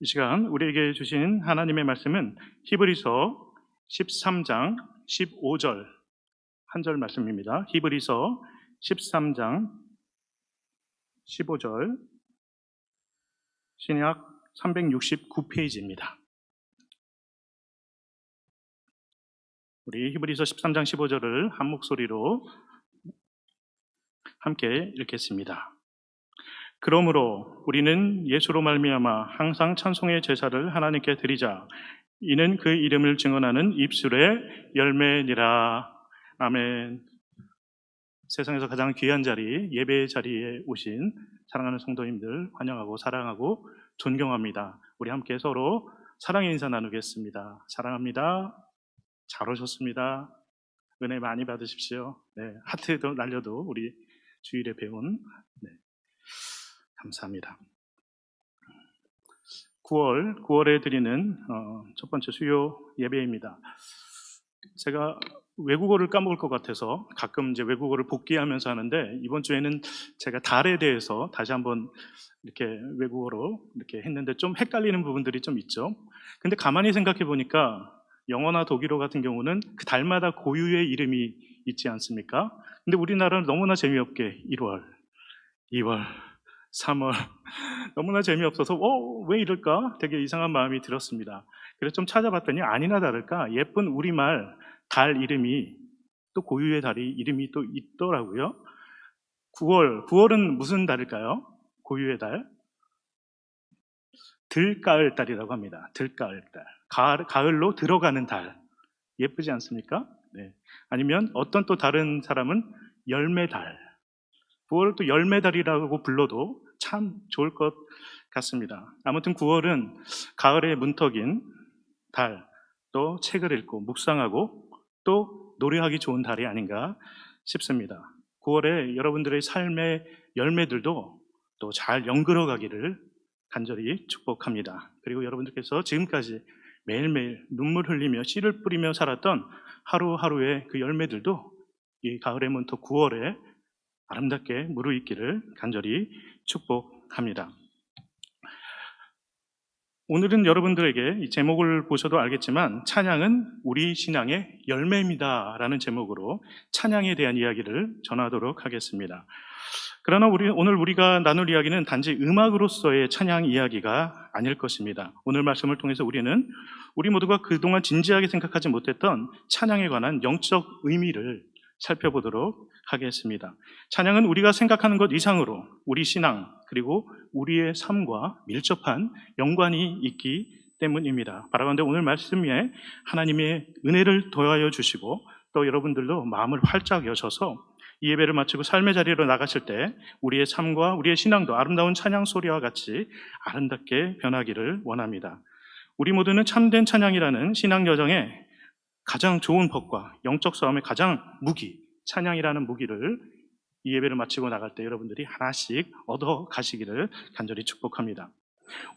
이 시간 우리에게 주신 하나님의 말씀은 히브리서 13장 15절 한 절 말씀입니다. 히브리서 13장 15절 신약 369페이지입니다. 우리 히브리서 13장 15절을 한 목소리로 함께 읽겠습니다. 그러므로 우리는 예수로 말미암아 항상 찬송의 제사를 하나님께 드리자. 이는 그 이름을 증언하는 입술의 열매니라. 아멘. 세상에서 가장 귀한 자리, 예배의 자리에 오신 사랑하는 성도님들 환영하고 사랑하고 존경합니다. 우리 함께 서로 사랑의 인사 나누겠습니다. 사랑합니다. 잘 오셨습니다. 은혜 많이 받으십시오. 네, 하트도 날려도 우리 주일에 배운 감사합니다. 9월에 드리는 첫 번째 수요 예배입니다. 제가 외국어를 까먹을 것 같아서 가끔 이제 외국어를 복기하면서 하는데, 이번 주에는 제가 달에 대해서 다시 한번 이렇게 외국어로 이렇게 했는데 좀 헷갈리는 부분들이 좀 있죠. 근데 가만히 생각해 보니까 영어나 독일어 같은 경우는 그 달마다 고유의 이름이 있지 않습니까? 근데 우리나라는 너무나 재미없게 1월, 2월, 3월 너무나 재미없어서 왜 이럴까? 되게 이상한 마음이 들었습니다. 그래서 좀 찾아봤더니 아니나 다를까 예쁜 우리말 달 이름이 또 고유의 달이 이름이 또 있더라고요. 9월은 무슨 달일까요? 고유의 달? 들가을달이라고 합니다. 들가을달. 가을로 들어가는 달. 예쁘지 않습니까? 네. 아니면 어떤 또 다른 사람은 열매달. 9월을 또 열매달이라고 불러도 참 좋을 것 같습니다. 아무튼 9월은 가을의 문턱인 달, 또 책을 읽고 묵상하고 또 노래하기 좋은 달이 아닌가 싶습니다. 9월에 여러분들의 삶의 열매들도 또 잘 연결어 가기를 간절히 축복합니다. 그리고 여러분들께서 지금까지 매일매일 눈물 흘리며 씨를 뿌리며 살았던 하루하루의 그 열매들도 이 가을의 문턱 9월에 아름답게 무르익기를 간절히 축복합니다. 오늘은 여러분들에게 이 제목을 보셔도 알겠지만 찬양은 우리 신앙의 열매입니다 라는 제목으로 찬양에 대한 이야기를 전하도록 하겠습니다. 그러나 오늘 우리가 나눌 이야기는 단지 음악으로서의 찬양 이야기가 아닐 것입니다. 오늘 말씀을 통해서 우리 모두가 그동안 진지하게 생각하지 못했던 찬양에 관한 영적 의미를 살펴보도록 하겠습니다. 찬양은 우리가 생각하는 것 이상으로 우리 신앙 그리고 우리의 삶과 밀접한 연관이 있기 때문입니다. 바라건대 오늘 말씀에 하나님의 은혜를 더하여 주시고 또 여러분들도 마음을 활짝 여셔서 이 예배를 마치고 삶의 자리로 나가실 때 우리의 삶과 우리의 신앙도 아름다운 찬양 소리와 같이 아름답게 변하기를 원합니다. 우리 모두는 참된 찬양이라는 신앙 여정에 가장 좋은 법과 영적 싸움의 가장 무기, 찬양이라는 무기를 이 예배를 마치고 나갈 때 여러분들이 하나씩 얻어 가시기를 간절히 축복합니다.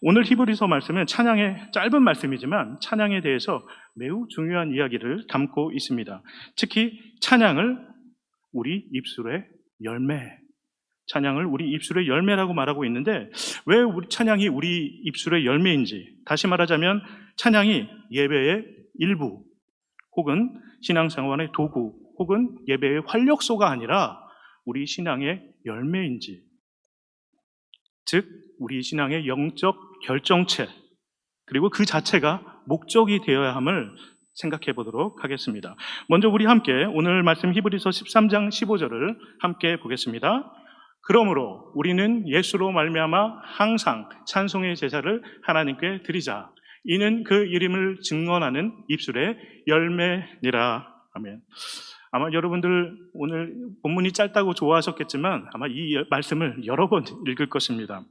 오늘 히브리서 말씀은 찬양의 짧은 말씀이지만 찬양에 대해서 매우 중요한 이야기를 담고 있습니다. 특히 찬양을 우리 입술의 열매, 찬양을 우리 입술의 열매라고 말하고 있는데 왜 우리 찬양이 우리 입술의 열매인지, 다시 말하자면 찬양이 예배의 일부 혹은 신앙생활의 도구 혹은 예배의 활력소가 아니라 우리 신앙의 열매인지, 즉 우리 신앙의 영적 결정체 그리고 그 자체가 목적이 되어야 함을 생각해 보도록 하겠습니다. 먼저 우리 함께 오늘 말씀 히브리서 13장 15절을 함께 보겠습니다. 그러므로 우리는 예수로 말미암아 항상 찬송의 제사를 하나님께 드리자. 이는 그 이름을 증언하는 입술의 열매니라. 아멘. 아마 여러분들 오늘 본문이 짧다고 좋아하셨겠지만 아마 이 말씀을 여러 번 읽을 것입니다.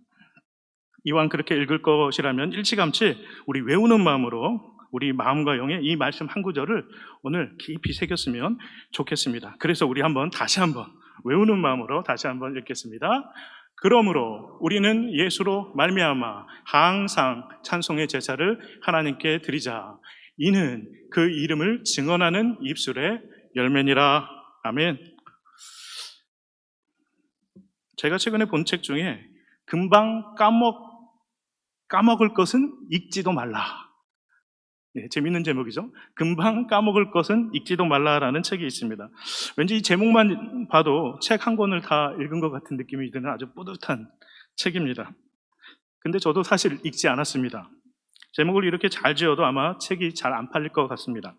이왕 그렇게 읽을 것이라면 일찌감치 우리 외우는 마음으로 우리 마음과 영에 이 말씀 한 구절을 오늘 깊이 새겼으면 좋겠습니다. 그래서 우리 다시 한번 외우는 마음으로 다시 한번 읽겠습니다. 그러므로 우리는 예수로 말미암아 항상 찬송의 제사를 하나님께 드리자. 이는 그 이름을 증언하는 입술의 열매니라. 아멘. 제가 최근에 본 책 중에 금방 까먹을 것은 읽지도 말라. 네, 재밌는 제목이죠. 금방 까먹을 것은 읽지도 말라라는 책이 있습니다. 왠지 이 제목만 봐도 책 한 권을 다 읽은 것 같은 느낌이 드는 아주 뿌듯한 책입니다. 근데 저도 사실 읽지 않았습니다. 제목을 이렇게 잘 지어도 아마 책이 잘 안 팔릴 것 같습니다.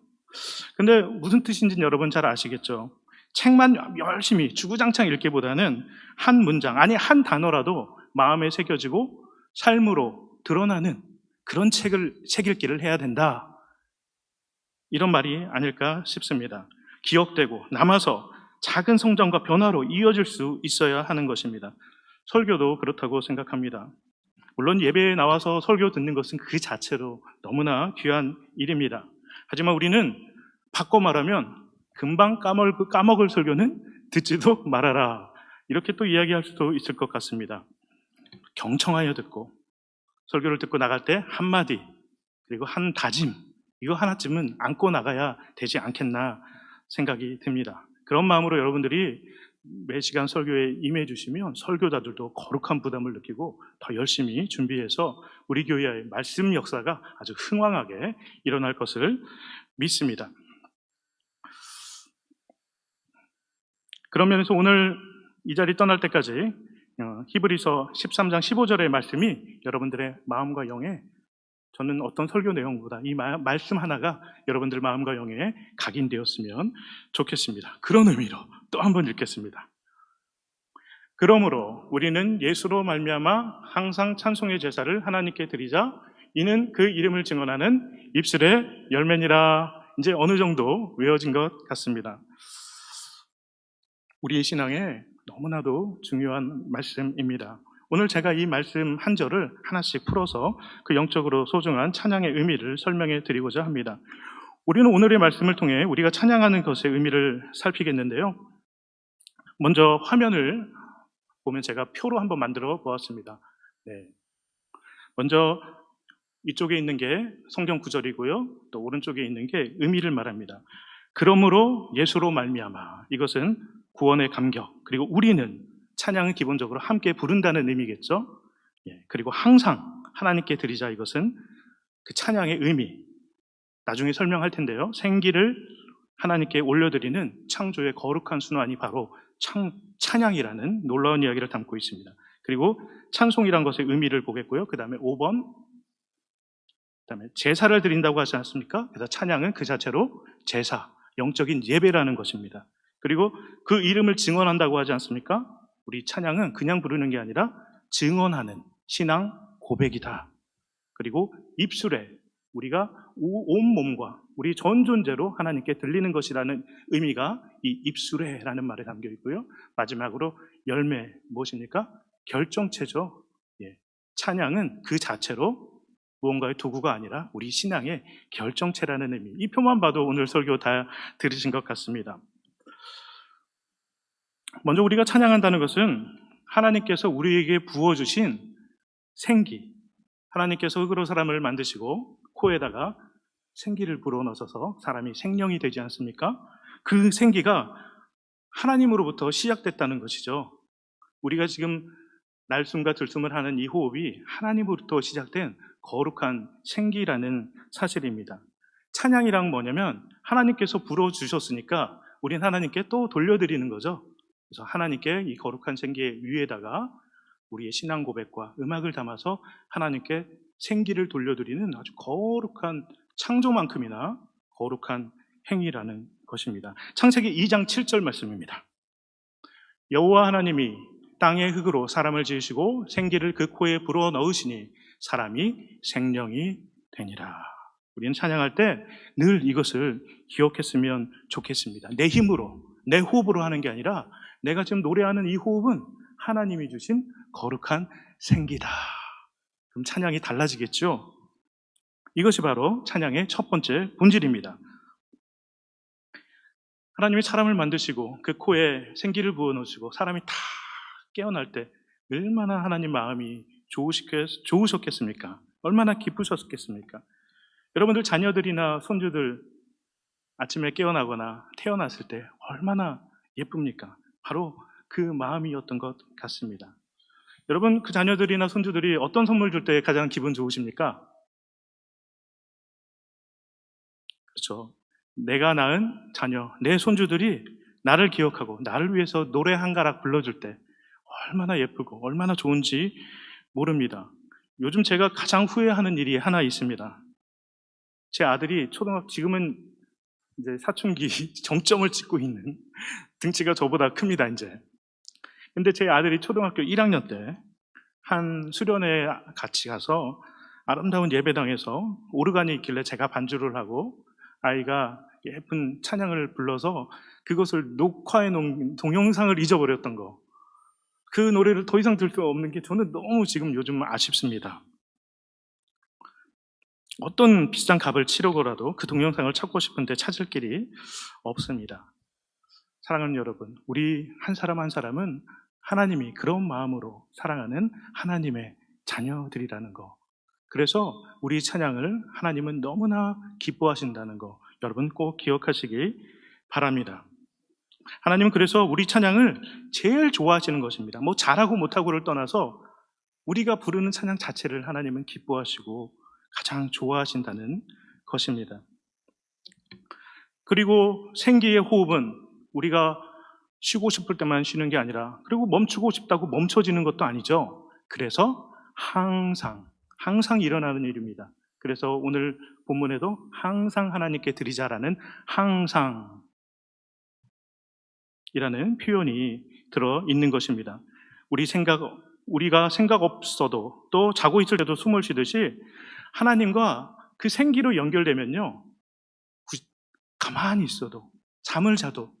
근데 무슨 뜻인지는 여러분 잘 아시겠죠? 책만 열심히 주구장창 읽기보다는 한 문장, 아니 한 단어라도 마음에 새겨지고 삶으로 드러나는 그런 책 읽기를 해야 된다. 이런 말이 아닐까 싶습니다. 기억되고 남아서 작은 성장과 변화로 이어질 수 있어야 하는 것입니다. 설교도 그렇다고 생각합니다. 물론 예배에 나와서 설교 듣는 것은 그 자체로 너무나 귀한 일입니다. 하지만 우리는 바꿔 말하면 금방 까먹을 설교는 듣지도 말아라. 이렇게 또 이야기할 수도 있을 것 같습니다. 경청하여 듣고 설교를 듣고 나갈 때 한마디 그리고 한 다짐 이거 하나쯤은 안고 나가야 되지 않겠나 생각이 듭니다. 그런 마음으로 여러분들이 매 시간 설교에 임해 주시면 설교자들도 거룩한 부담을 느끼고 더 열심히 준비해서 우리 교회의 말씀 역사가 아주 흥왕하게 일어날 것을 믿습니다. 그런 면에서 오늘 이 자리 떠날 때까지 히브리서 13장 15절의 말씀이 여러분들의 마음과 영에 저는 어떤 설교 내용보다 이 말씀 하나가 여러분들 마음과 영에 각인되었으면 좋겠습니다. 그런 의미로 또 한 번 읽겠습니다. 그러므로 우리는 예수로 말미암아 항상 찬송의 제사를 하나님께 드리자. 이는 그 이름을 증언하는 입술의 열매니라. 이제 어느 정도 외워진 것 같습니다. 우리의 신앙에 너무나도 중요한 말씀입니다. 오늘 제가 이 말씀 한 절을 하나씩 풀어서 그 영적으로 소중한 찬양의 의미를 설명해 드리고자 합니다. 우리는 오늘의 말씀을 통해 우리가 찬양하는 것의 의미를 살피겠는데요. 먼저 화면을 보면 제가 표로 한번 만들어 보았습니다. 네. 먼저 이쪽에 있는 게 성경 구절이고요. 또 오른쪽에 있는 게 의미를 말합니다. 그러므로 예수로 말미암아. 이것은 구원의 감격. 그리고 우리는 찬양은 기본적으로 함께 부른다는 의미겠죠. 예, 그리고 항상 하나님께 드리자. 이것은 그 찬양의 의미. 나중에 설명할 텐데요. 생기를 하나님께 올려드리는 창조의 거룩한 순환이 바로 찬양이라는 놀라운 이야기를 담고 있습니다. 그리고 찬송이란 것의 의미를 보겠고요. 그 다음에 5번, 그 다음에 제사를 드린다고 하지 않습니까? 그래서 찬양은 그 자체로 제사, 영적인 예배라는 것입니다. 그리고 그 이름을 증언한다고 하지 않습니까? 우리 찬양은 그냥 부르는 게 아니라 증언하는 신앙 고백이다. 그리고 입술에 우리가 온 몸과 우리 전 존재로 하나님께 들리는 것이라는 의미가 이 입술에라는 말에 담겨 있고요. 마지막으로 열매 무엇입니까? 결정체죠. 예. 찬양은 그 자체로 무언가의 도구가 아니라 우리 신앙의 결정체라는 의미. 이 표만 봐도 오늘 설교 다 들으신 것 같습니다. 먼저 우리가 찬양한다는 것은 하나님께서 우리에게 부어주신 생기, 하나님께서 흙으로 사람을 만드시고 코에다가 생기를 불어넣어서 사람이 생명이 되지 않습니까? 그 생기가 하나님으로부터 시작됐다는 것이죠. 우리가 지금 날숨과 들숨을 하는 이 호흡이 하나님으로부터 시작된 거룩한 생기라는 사실입니다. 찬양이란 뭐냐면 하나님께서 불어주셨으니까 우린 하나님께 또 돌려드리는 거죠. 그래서 하나님께 이 거룩한 생기 위에다가 우리의 신앙 고백과 음악을 담아서 하나님께 생기를 돌려드리는 아주 거룩한 창조만큼이나 거룩한 행위라는 것입니다. 창세기 2장 7절 말씀입니다. 여호와 하나님이 땅의 흙으로 사람을 지으시고 생기를 그 코에 불어 넣으시니 사람이 생명이 되니라. 우리는 찬양할 때 늘 이것을 기억했으면 좋겠습니다. 내 힘으로, 내 호흡으로 하는 게 아니라 내가 지금 노래하는 이 호흡은 하나님이 주신 거룩한 생기다. 그럼 찬양이 달라지겠죠? 이것이 바로 찬양의 첫 번째 본질입니다. 하나님이 사람을 만드시고 그 코에 생기를 부어넣으시고 사람이 다 깨어날 때 얼마나 하나님 마음이 좋으셨겠습니까? 얼마나 기쁘셨겠습니까? 여러분들 자녀들이나 손주들 아침에 깨어나거나 태어났을 때 얼마나 예쁩니까? 바로 그 마음이었던 것 같습니다. 여러분, 그 자녀들이나 손주들이 어떤 선물 줄 때 가장 기분 좋으십니까? 그렇죠. 내가 낳은 자녀, 내 손주들이 나를 기억하고 나를 위해서 노래 한 가락 불러줄 때 얼마나 예쁘고 얼마나 좋은지 모릅니다. 요즘 제가 가장 후회하는 일이 하나 있습니다. 제 아들이 지금은 이제 사춘기 정점을 찍고 있는, 등치가 저보다 큽니다, 이제. 근데 제 아들이 초등학교 1학년 때 한 수련회에 같이 가서 아름다운 예배당에서 오르간이 있길래 제가 반주를 하고 아이가 예쁜 찬양을 불러서 그것을 녹화해 놓은 동영상을 잊어버렸던 거. 그 노래를 더 이상 들 수 없는 게 저는 너무 지금 요즘 아쉽습니다. 어떤 비싼 값을 치르고라도 그 동영상을 찾고 싶은데 찾을 길이 없습니다. 사랑하는 여러분, 우리 한 사람 한 사람은 하나님이 그런 마음으로 사랑하는 하나님의 자녀들이라는 거. 그래서 우리 찬양을 하나님은 너무나 기뻐하신다는 거 여러분 꼭 기억하시기 바랍니다. 하나님은 그래서 우리 찬양을 제일 좋아하시는 것입니다. 뭐 잘하고 못하고를 떠나서 우리가 부르는 찬양 자체를 하나님은 기뻐하시고 가장 좋아하신다는 것입니다. 그리고 생기의 호흡은 우리가 쉬고 싶을 때만 쉬는 게 아니라, 그리고 멈추고 싶다고 멈춰지는 것도 아니죠. 그래서 항상 일어나는 일입니다. 그래서 오늘 본문에도 항상 하나님께 드리자라는 항상 이라는 표현이 들어 있는 것입니다. 우리가 생각 없어도 또 자고 있을 때도 숨을 쉬듯이 하나님과 그 생기로 연결되면요, 가만히 있어도 잠을 자도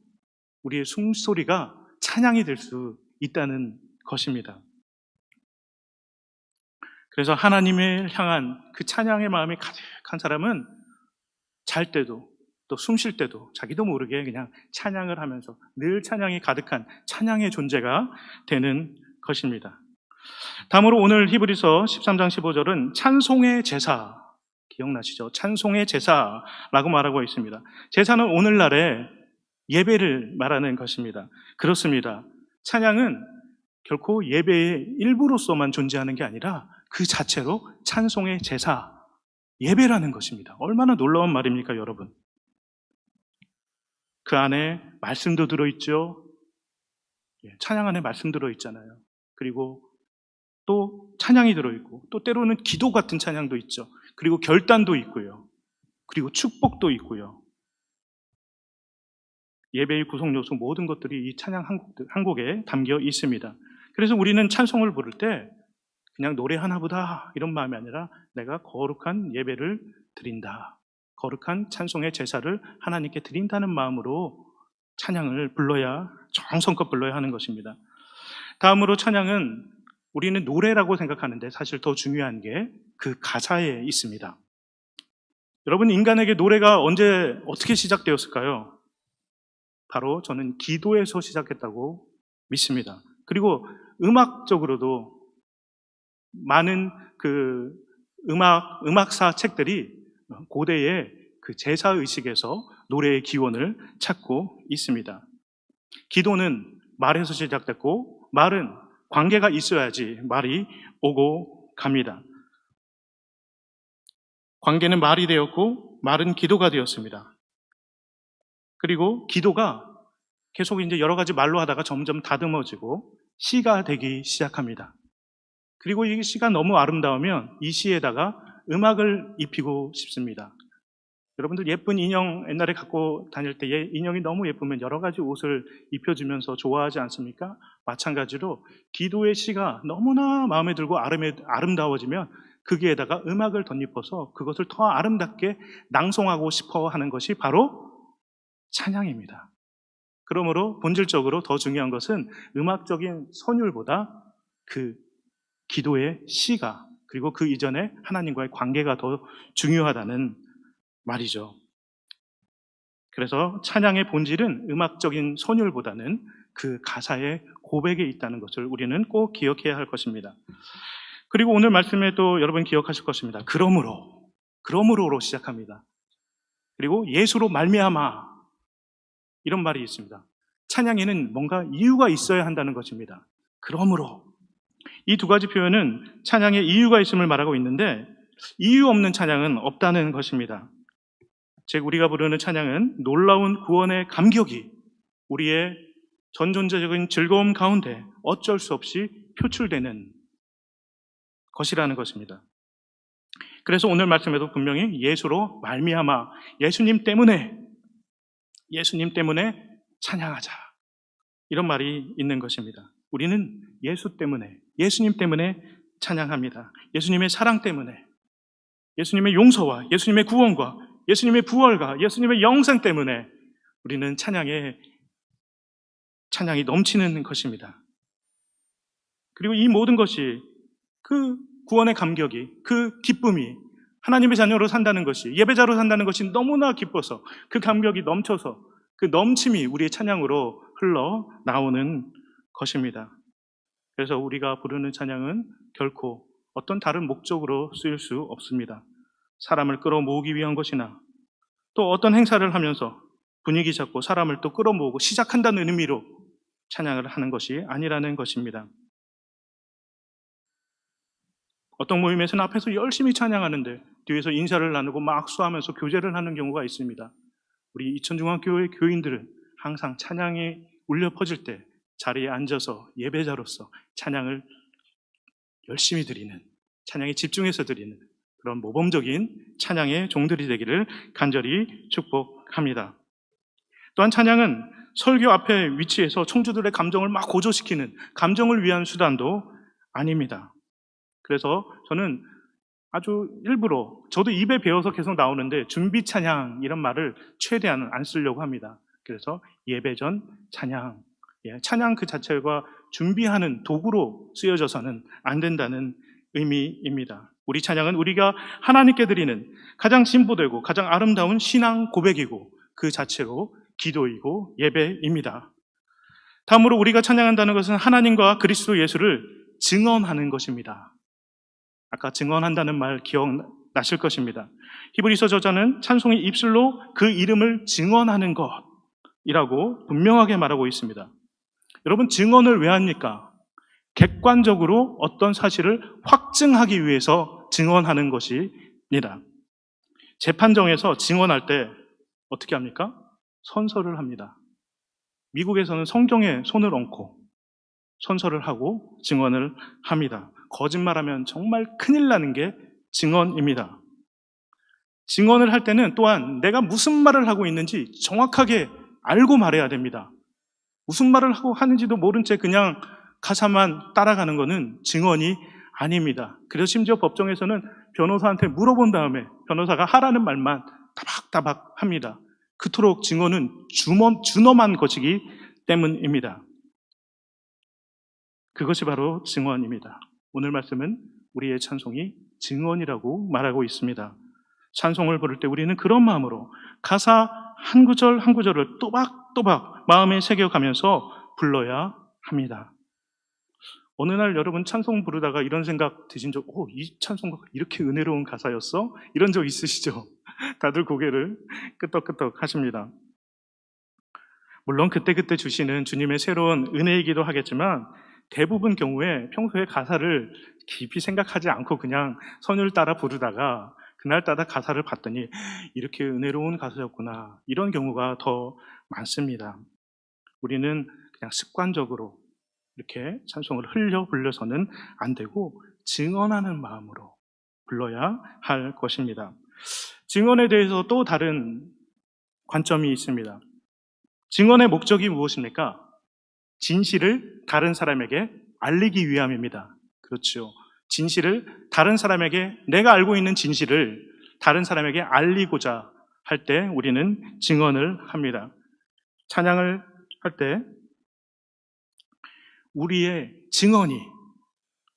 우리의 숨소리가 찬양이 될 수 있다는 것입니다. 그래서 하나님을 향한 그 찬양의 마음이 가득한 사람은 잘 때도 또 숨 쉴 때도 자기도 모르게 그냥 찬양을 하면서 늘 찬양이 가득한 찬양의 존재가 되는 것입니다. 다음으로 오늘 히브리서 13장 15절은 찬송의 제사, 기억나시죠? 찬송의 제사라고 말하고 있습니다. 제사는 오늘날의 예배를 말하는 것입니다. 그렇습니다. 찬양은 결코 예배의 일부로서만 존재하는 게 아니라 그 자체로 찬송의 제사, 예배라는 것입니다. 얼마나 놀라운 말입니까, 여러분? 그 안에 말씀도 들어있죠. 찬양 안에 말씀 들어있잖아요. 그리고 또 찬양이 들어있고, 또 때로는 기도 같은 찬양도 있죠. 그리고 결단도 있고요. 그리고 축복도 있고요. 예배의 구성 요소 모든 것들이 이 찬양 한 곡에 담겨 있습니다. 그래서 우리는 찬송을 부를 때 그냥 노래 하나보다 이런 마음이 아니라 내가 거룩한 예배를 드린다, 거룩한 찬송의 제사를 하나님께 드린다는 마음으로 찬양을 불러야, 정성껏 불러야 하는 것입니다. 다음으로 찬양은 우리는 노래라고 생각하는데 사실 더 중요한 게 그 가사에 있습니다. 여러분, 인간에게 노래가 언제 어떻게 시작되었을까요? 바로 저는 기도에서 시작했다고 믿습니다. 그리고 음악적으로도 많은 그 음악사 책들이 고대의 그 제사의식에서 노래의 기원을 찾고 있습니다. 기도는 말에서 시작됐고, 말은 관계가 있어야지 말이 오고 갑니다. 관계는 말이 되었고, 말은 기도가 되었습니다. 그리고 기도가 계속 이제 여러 가지 말로 하다가 점점 다듬어지고 시가 되기 시작합니다. 그리고 이 시가 너무 아름다우면 이 시에다가 음악을 입히고 싶습니다. 여러분들 예쁜 인형 옛날에 갖고 다닐 때 인형이 너무 예쁘면 여러 가지 옷을 입혀주면서 좋아하지 않습니까? 마찬가지로 기도의 시가 너무나 마음에 들고 아름다워지면 거기에다가 음악을 덧입어서 그것을 더 아름답게 낭송하고 싶어 하는 것이 바로 찬양입니다. 그러므로 본질적으로 더 중요한 것은 음악적인 선율보다 그 기도의 시가, 그리고 그 이전에 하나님과의 관계가 더 중요하다는 말이죠. 그래서 찬양의 본질은 음악적인 선율보다는 그 가사의 고백에 있다는 것을 우리는 꼭 기억해야 할 것입니다. 그리고 오늘 말씀에 또 여러분 기억하실 것입니다. 그러므로로 시작합니다. 그리고 예수로 말미암아, 이런 말이 있습니다. 찬양에는 뭔가 이유가 있어야 한다는 것입니다. 그러므로 이 두 가지 표현은 찬양에 이유가 있음을 말하고 있는데 이유 없는 찬양은 없다는 것입니다. 즉 우리가 부르는 찬양은 놀라운 구원의 감격이 우리의 전존재적인 즐거움 가운데 어쩔 수 없이 표출되는 것이라는 것입니다. 그래서 오늘 말씀에도 분명히 예수로 말미암아 예수님 때문에 찬양하자 이런 말이 있는 것입니다. 우리는 예수 때문에 예수님 때문에 찬양합니다. 예수님의 사랑 때문에 예수님의 용서와 예수님의 구원과 예수님의 부활과 예수님의 영생 때문에 우리는 찬양이 넘치는 것입니다. 그리고 이 모든 것이 그 구원의 감격이 그 기쁨이 하나님의 자녀로 산다는 것이 예배자로 산다는 것이 너무나 기뻐서 그 감격이 넘쳐서 그 넘침이 우리의 찬양으로 흘러나오는 것입니다. 그래서 우리가 부르는 찬양은 결코 어떤 다른 목적으로 쓰일 수 없습니다. 사람을 끌어모으기 위한 것이나 또 어떤 행사를 하면서 분위기 잡고 사람을 또 끌어모으고 시작한다는 의미로 찬양을 하는 것이 아니라는 것입니다. 어떤 모임에서는 앞에서 열심히 찬양하는데 뒤에서 인사를 나누고 막 악수하면서 교제를 하는 경우가 있습니다. 우리 이천중앙교회 교인들은 항상 찬양이 울려 퍼질 때 자리에 앉아서 예배자로서 찬양을 열심히 드리는, 찬양에 집중해서 드리는 그런 모범적인 찬양의 종들이 되기를 간절히 축복합니다. 또한 찬양은 설교 앞에 위치해서 청주들의 감정을 막 고조시키는 감정을 위한 수단도 아닙니다. 그래서 저는 아주 일부러 저도 입에 배워서 계속 나오는데 준비 찬양 이런 말을 최대한 안 쓰려고 합니다. 그래서 예배 전 찬양, 찬양 그 자체가 준비하는 도구로 쓰여져서는 안 된다는 의미입니다. 우리 찬양은 우리가 하나님께 드리는 가장 진보되고 가장 아름다운 신앙 고백이고 그 자체로 기도이고 예배입니다. 다음으로 우리가 찬양한다는 것은 하나님과 그리스도 예수를 증언하는 것입니다. 아까 증언한다는 말 기억나실 것입니다. 히브리서 저자는 찬송의 입술로 그 이름을 증언하는 것이라고 분명하게 말하고 있습니다. 여러분, 증언을 왜 합니까? 객관적으로 어떤 사실을 확증하기 위해서 증언하는 것입니다. 재판정에서 증언할 때 어떻게 합니까? 선서를 합니다. 미국에서는 성경에 손을 얹고 선서를 하고 증언을 합니다. 거짓말하면 정말 큰일 나는 게 증언입니다. 증언을 할 때는 또한 내가 무슨 말을 하고 있는지 정확하게 알고 말해야 됩니다. 무슨 말을 하고 하는지도 모른 채 그냥 가사만 따라가는 것은 증언이 아닙니다. 그래서 심지어 법정에서는 변호사한테 물어본 다음에 변호사가 하라는 말만 따박따박 합니다. 그토록 증언은 준엄한 것이기 때문입니다. 그것이 바로 증언입니다. 오늘 말씀은 우리의 찬송이 증언이라고 말하고 있습니다. 찬송을 부를 때 우리는 그런 마음으로 가사 한 구절 한 구절을 또박또박 마음에 새겨가면서 불러야 합니다. 어느 날 여러분 찬송 부르다가 이런 생각 드신 적, 이 찬송가 이렇게 은혜로운 가사였어? 이런 적 있으시죠? 다들 고개를 끄덕끄덕 하십니다. 물론 그때그때 주시는 주님의 새로운 은혜이기도 하겠지만 대부분 경우에 평소에 가사를 깊이 생각하지 않고 그냥 선율 따라 부르다가 그날따라 가사를 봤더니 이렇게 은혜로운 가사였구나, 이런 경우가 더 많습니다. 우리는 그냥 습관적으로 이렇게 찬송을 흘려서는 안 되고 증언하는 마음으로 불러야 할 것입니다. 증언에 대해서 또 다른 관점이 있습니다. 증언의 목적이 무엇입니까? 진실을 다른 사람에게 알리기 위함입니다. 그렇죠. 진실을 다른 사람에게, 내가 알고 있는 진실을 다른 사람에게 알리고자 할 때 우리는 증언을 합니다. 찬양을 할 때 우리의 증언이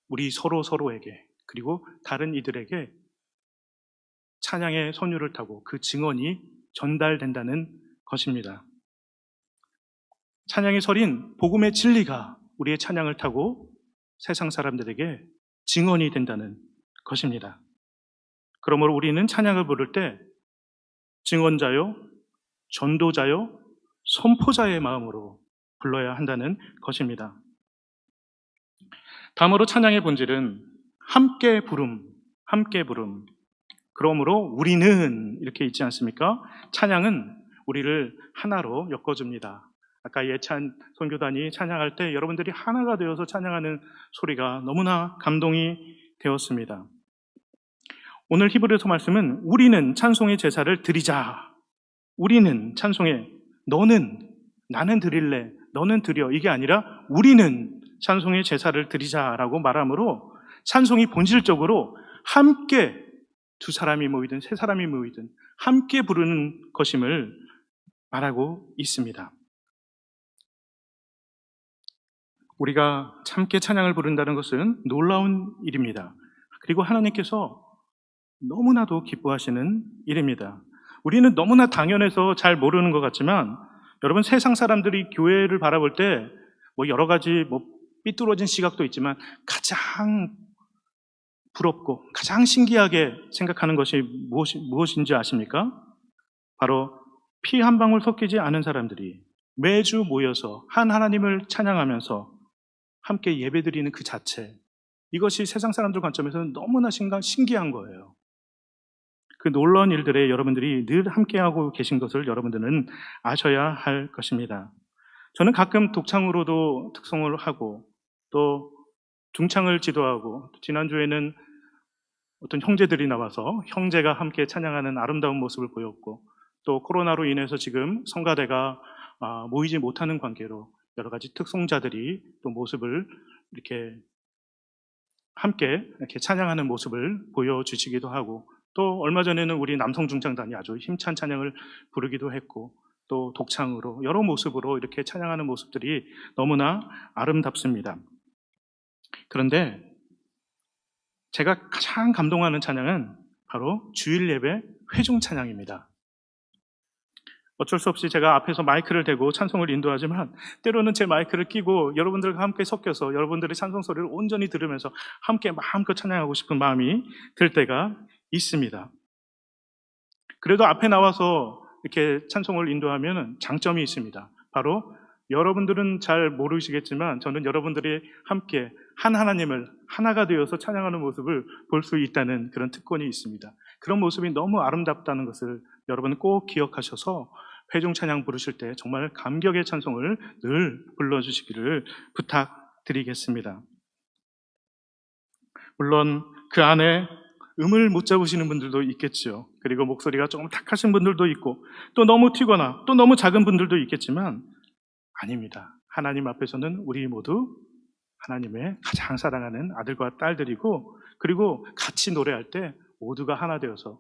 우리 서로에게 그리고 다른 이들에게 찬양의 선율을 타고 그 증언이 전달된다는 것입니다. 찬양의 설인 복음의 진리가 우리의 찬양을 타고 세상 사람들에게 증언이 된다는 것입니다. 그러므로 우리는 찬양을 부를 때 증언자요, 전도자요, 선포자의 마음으로 불러야 한다는 것입니다. 다음으로 찬양의 본질은 함께 부름, 함께 부름. 그러므로 우리는 이렇게 있지 않습니까? 찬양은 우리를 하나로 엮어줍니다. 아까 예찬 선교단이 찬양할 때 여러분들이 하나가 되어서 찬양하는 소리가 너무나 감동이 되었습니다. 오늘 히브리서 말씀은 우리는 찬송의 제사를 드리자. 우리는 찬송의, 너는, 나는 드릴래, 너는 드려, 이게 아니라 우리는 찬송의 제사를 드리자라고 말하므로 찬송이 본질적으로 함께 두 사람이 모이든 세 사람이 모이든 함께 부르는 것임을 말하고 있습니다. 우리가 함께 찬양을 부른다는 것은 놀라운 일입니다. 그리고 하나님께서 너무나도 기뻐하시는 일입니다. 우리는 너무나 당연해서 잘 모르는 것 같지만 여러분, 세상 사람들이 교회를 바라볼 때 여러 가지 삐뚤어진 시각도 있지만 가장 부럽고 가장 신기하게 생각하는 것이 무엇인지 아십니까? 바로 피 한 방울 섞이지 않은 사람들이 매주 모여서 한 하나님을 찬양하면서 함께 예배드리는 그 자체, 이것이 세상 사람들 관점에서는 너무나 신기한 거예요. 그 놀라운 일들에 여러분들이 늘 함께하고 계신 것을 여러분들은 아셔야 할 것입니다. 저는 가끔 독창으로도 특송을 하고 또 중창을 지도하고, 지난주에는 어떤 형제들이 나와서 형제가 함께 찬양하는 아름다운 모습을 보였고, 또 코로나로 인해서 지금 성가대가 모이지 못하는 관계로 여러 가지 특송자들이 또 모습을 이렇게 함께 이렇게 찬양하는 모습을 보여주시기도 하고, 또 얼마 전에는 우리 남성 중창단이 아주 힘찬 찬양을 부르기도 했고, 또 독창으로 여러 모습으로 이렇게 찬양하는 모습들이 너무나 아름답습니다. 그런데 제가 가장 감동하는 찬양은 바로 주일 예배 회중 찬양입니다. 어쩔 수 없이 제가 앞에서 마이크를 대고 찬송을 인도하지만 때로는 제 마이크를 끼고 여러분들과 함께 섞여서 여러분들의 찬송 소리를 온전히 들으면서 함께 마음껏 찬양하고 싶은 마음이 들 때가 있습니다. 그래도 앞에 나와서 이렇게 찬송을 인도하면 장점이 있습니다. 바로 여러분들은 잘 모르시겠지만 저는 여러분들이 함께 한 하나님을 하나가 되어서 찬양하는 모습을 볼 수 있다는 그런 특권이 있습니다. 그런 모습이 너무 아름답다는 것을 여러분 꼭 기억하셔서 회중 찬양 부르실 때 정말 감격의 찬송을 늘 불러주시기를 부탁드리겠습니다. 물론 그 안에 음을 못 잡으시는 분들도 있겠죠. 그리고 목소리가 조금 탁하신 분들도 있고, 또 너무 튀거나 또 너무 작은 분들도 있겠지만 아닙니다. 하나님 앞에서는 우리 모두 하나님의 가장 사랑하는 아들과 딸들이고, 그리고 같이 노래할 때 모두가 하나 되어서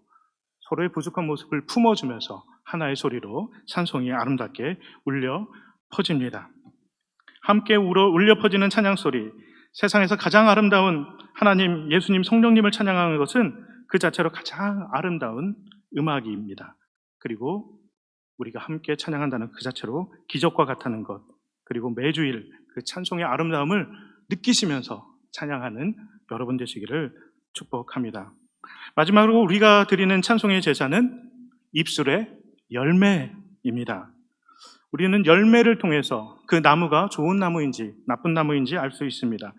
서로의 부족한 모습을 품어주면서 하나의 소리로 찬송이 아름답게 울려 퍼집니다. 함께 울려 퍼지는 찬양 소리, 세상에서 가장 아름다운 하나님, 예수님, 성령님을 찬양하는 것은 그 자체로 가장 아름다운 음악입니다. 그리고 우리가 함께 찬양한다는 그 자체로 기적과 같다는 것, 그리고 매주일 그 찬송의 아름다움을 느끼시면서 찬양하는 여러분 되시기를 축복합니다. 마지막으로 우리가 드리는 찬송의 제사는 입술의 열매입니다. 우리는 열매를 통해서 그 나무가 좋은 나무인지 나쁜 나무인지 알 수 있습니다.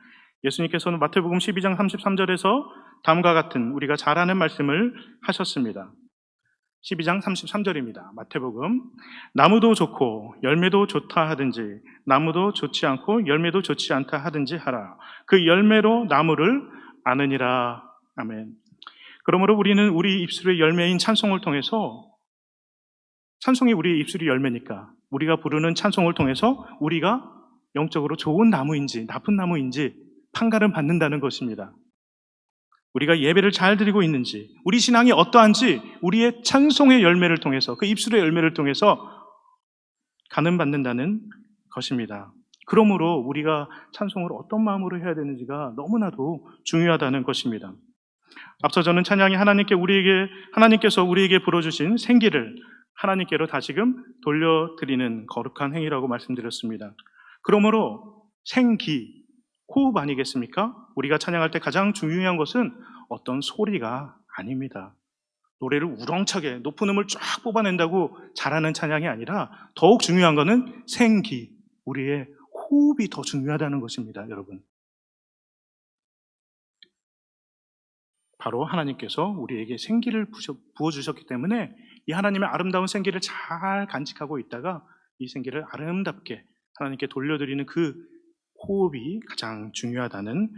예수님께서는 마태복음 12장 33절에서 다음과 같은 우리가 잘 아는 말씀을 하셨습니다. 12장 33절입니다. 마태복음, 나무도 좋고 열매도 좋다 하든지 나무도 좋지 않고 열매도 좋지 않다 하든지 하라. 그 열매로 나무를 아느니라. 아멘. 그러므로 우리는 우리 입술의 열매인 찬송을 통해서, 찬송이 우리 입술의 열매니까 우리가 부르는 찬송을 통해서 우리가 영적으로 좋은 나무인지 나쁜 나무인지 판가름 받는다는 것입니다. 우리가 예배를 잘 드리고 있는지, 우리 신앙이 어떠한지 우리의 찬송의 열매를 통해서, 그 입술의 열매를 통해서 가늠받는다는 것입니다. 그러므로 우리가 찬송을 어떤 마음으로 해야 되는지가 너무나도 중요하다는 것입니다. 앞서 저는 찬양이 하나님께서 우리에게 불어주신 생기를 하나님께로 다시금 돌려드리는 거룩한 행위라고 말씀드렸습니다. 그러므로 생기, 호흡 아니겠습니까? 우리가 찬양할 때 가장 중요한 것은 어떤 소리가 아닙니다. 노래를 우렁차게 높은 음을 쫙 뽑아낸다고 잘하는 찬양이 아니라 더욱 중요한 것은 생기, 우리의 호흡이 더 중요하다는 것입니다, 여러분. 바로 하나님께서 우리에게 생기를 부어주셨기 때문에 이 하나님의 아름다운 생기를 잘 간직하고 있다가 이 생기를 아름답게 하나님께 돌려드리는 그 호흡이 가장 중요하다는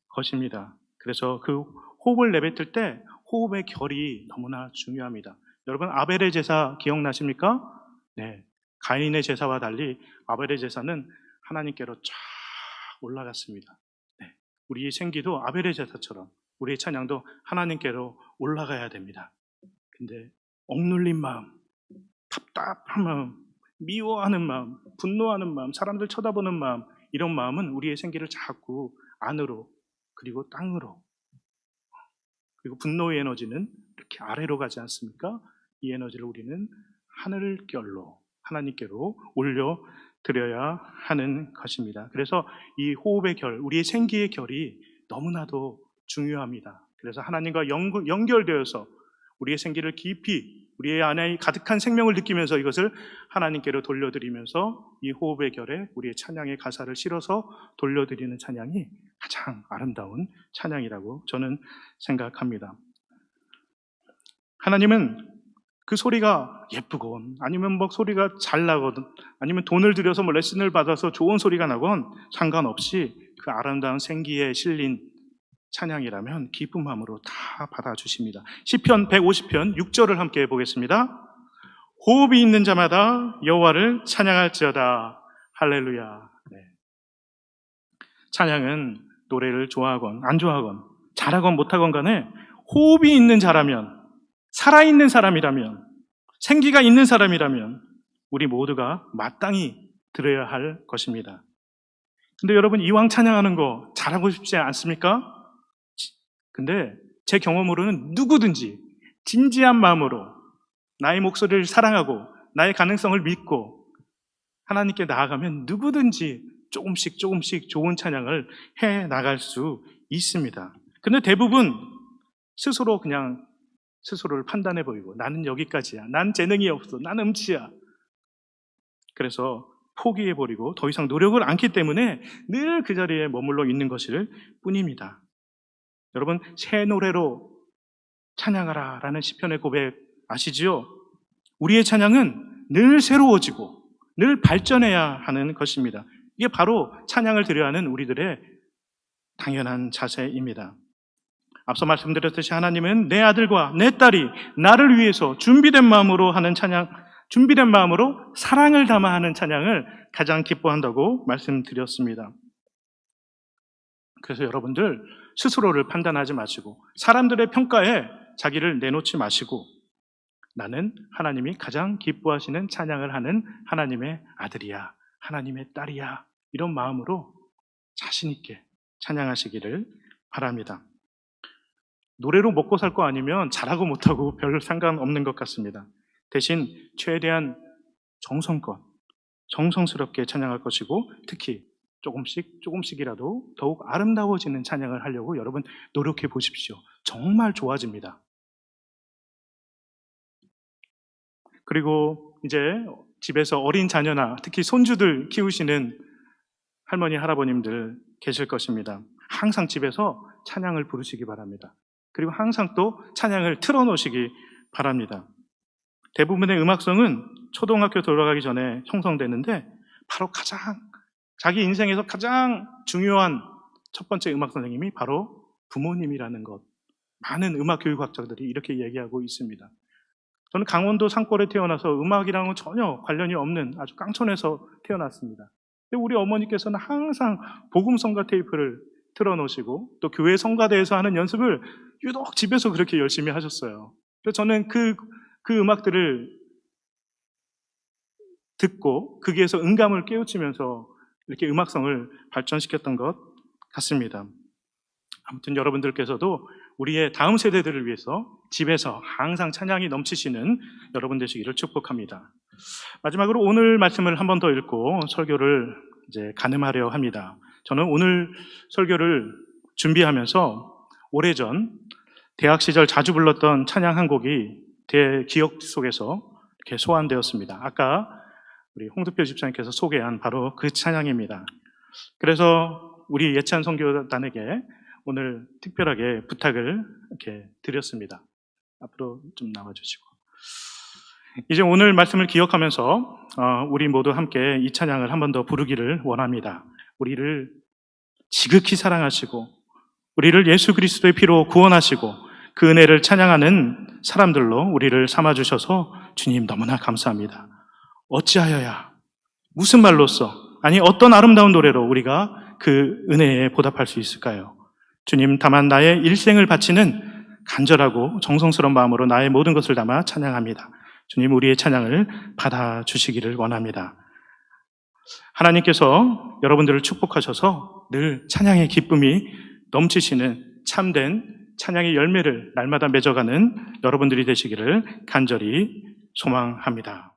것입니다. 그래서 그 호흡을 내뱉을 때 호흡의 결이 너무나 중요합니다. 여러분, 아벨의 제사 기억나십니까? 네. 가인의 제사와 달리 아벨의 제사는 하나님께로 쫙 올라갔습니다. 네. 우리 생기도 아벨의 제사처럼 우리의 찬양도 하나님께로 올라가야 됩니다. 근데 억눌린 마음, 답답한 마음, 미워하는 마음, 분노하는 마음, 사람들 쳐다보는 마음, 이런 마음은 우리의 생기를 자꾸 안으로, 그리고 땅으로, 그리고 분노의 에너지는 이렇게 아래로 가지 않습니까? 이 에너지를 우리는 하늘결로, 하나님께로 올려드려야 하는 것입니다. 그래서 이 호흡의 결, 우리의 생기의 결이 너무나도 중요합니다. 그래서 하나님과 연결되어서 우리의 생기를 깊이, 우리의 안에 가득한 생명을 느끼면서 이것을 하나님께로 돌려드리면서 이 호흡의 결에 우리의 찬양의 가사를 실어서 돌려드리는 찬양이 가장 아름다운 찬양이라고 저는 생각합니다. 하나님은 그 소리가 예쁘건, 아니면 뭐 소리가 잘 나거든, 아니면 돈을 들여서 뭐 레슨을 받아서 좋은 소리가 나건 상관없이 그 아름다운 생기에 실린 찬양이라면 기쁜 마음으로 다 받아주십니다. 시편 150편 6절을 함께 해보겠습니다. 호흡이 있는 자마다 여호와를 찬양할지어다. 할렐루야. 네. 찬양은 노래를 좋아하건 안 좋아하건 잘하건 못하건 간에 호흡이 있는 자라면, 살아있는 사람이라면, 생기가 있는 사람이라면 우리 모두가 마땅히 들어야 할 것입니다. 근데 여러분, 이왕 찬양하는 거 잘하고 싶지 않습니까? 근데 제 경험으로는 누구든지 진지한 마음으로 나의 목소리를 사랑하고 나의 가능성을 믿고 하나님께 나아가면 누구든지 조금씩 좋은 찬양을 해 나갈 수 있습니다. 근데 대부분 스스로 그냥 스스로를 판단해 보이고 나는 여기까지야, 난 재능이 없어, 난 음치야. 그래서 포기해 버리고 더 이상 노력을 않기 때문에 늘 그 자리에 머물러 있는 것일 뿐입니다. 여러분, 새 노래로 찬양하라 라는 시편의 고백 아시지요? 우리의 찬양은 늘 새로워지고 늘 발전해야 하는 것입니다. 이게 바로 찬양을 드려야 하는 우리들의 당연한 자세입니다. 앞서 말씀드렸듯이 하나님은 내 아들과 내 딸이 나를 위해서 준비된 마음으로 하는 찬양, 준비된 마음으로 사랑을 담아 하는 찬양을 가장 기뻐한다고 말씀드렸습니다. 그래서 여러분들 스스로를 판단하지 마시고 사람들의 평가에 자기를 내놓지 마시고 나는 하나님이 가장 기뻐하시는 찬양을 하는 하나님의 아들이야, 하나님의 딸이야, 이런 마음으로 자신 있게 찬양하시기를 바랍니다. 노래로 먹고 살 거 아니면 잘하고 못하고 별 상관없는 것 같습니다. 대신 최대한 정성껏 정성스럽게 찬양할 것이고 특히 조금씩이라도 더욱 아름다워지는 찬양을 하려고 여러분 노력해 보십시오. 정말 좋아집니다. 그리고 이제 집에서 어린 자녀나 특히 손주들 키우시는 할머니, 할아버님들 계실 것입니다. 항상 집에서 찬양을 부르시기 바랍니다. 그리고 항상 또 찬양을 틀어놓으시기 바랍니다. 대부분의 음악성은 초등학교 들어가기 전에 형성되는데 바로 자기 인생에서 가장 중요한 첫 번째 음악 선생님이 바로 부모님이라는 것. 많은 음악 교육학자들이 이렇게 얘기하고 있습니다. 저는 강원도 산골에 태어나서 음악이랑은 전혀 관련이 없는 아주 깡촌에서 태어났습니다. 근데 우리 어머니께서는 항상 복음 성가 테이프를 틀어놓으시고 또 교회 성가대에서 하는 연습을 유독 집에서 그렇게 열심히 하셨어요. 그래서 저는 그 음악들을 듣고 거기에서 음감을 깨우치면서 이렇게 음악성을 발전시켰던 것 같습니다. 아무튼 여러분들께서도 우리의 다음 세대들을 위해서 집에서 항상 찬양이 넘치시는 여러분 되시기를 축복합니다. 마지막으로 오늘 말씀을 한 번 더 읽고 설교를 이제 가늠하려 합니다. 저는 오늘 설교를 준비하면서 오래전 대학 시절 자주 불렀던 찬양 한 곡이 제 기억 속에서 이렇게 소환되었습니다. 아까 우리 홍두표 집사님께서 소개한 바로 그 찬양입니다. 그래서 우리 예찬 선교단에게 오늘 특별하게 부탁을 이렇게 드렸습니다. 앞으로 좀 나와주시고. 이제 오늘 말씀을 기억하면서 우리 모두 함께 이 찬양을 한 번 더 부르기를 원합니다. 우리를 지극히 사랑하시고 우리를 예수 그리스도의 피로 구원하시고 그 은혜를 찬양하는 사람들로 우리를 삼아주셔서 주님 너무나 감사합니다. 어찌하여야, 무슨 말로써, 아니 어떤 아름다운 노래로 우리가 그 은혜에 보답할 수 있을까요? 주님, 다만 나의 일생을 바치는 간절하고 정성스러운 마음으로 나의 모든 것을 담아 찬양합니다. 주님, 우리의 찬양을 받아주시기를 원합니다. 하나님께서 여러분들을 축복하셔서 늘 찬양의 기쁨이 넘치시는 참된 찬양의 열매를 날마다 맺어가는 여러분들이 되시기를 간절히 소망합니다.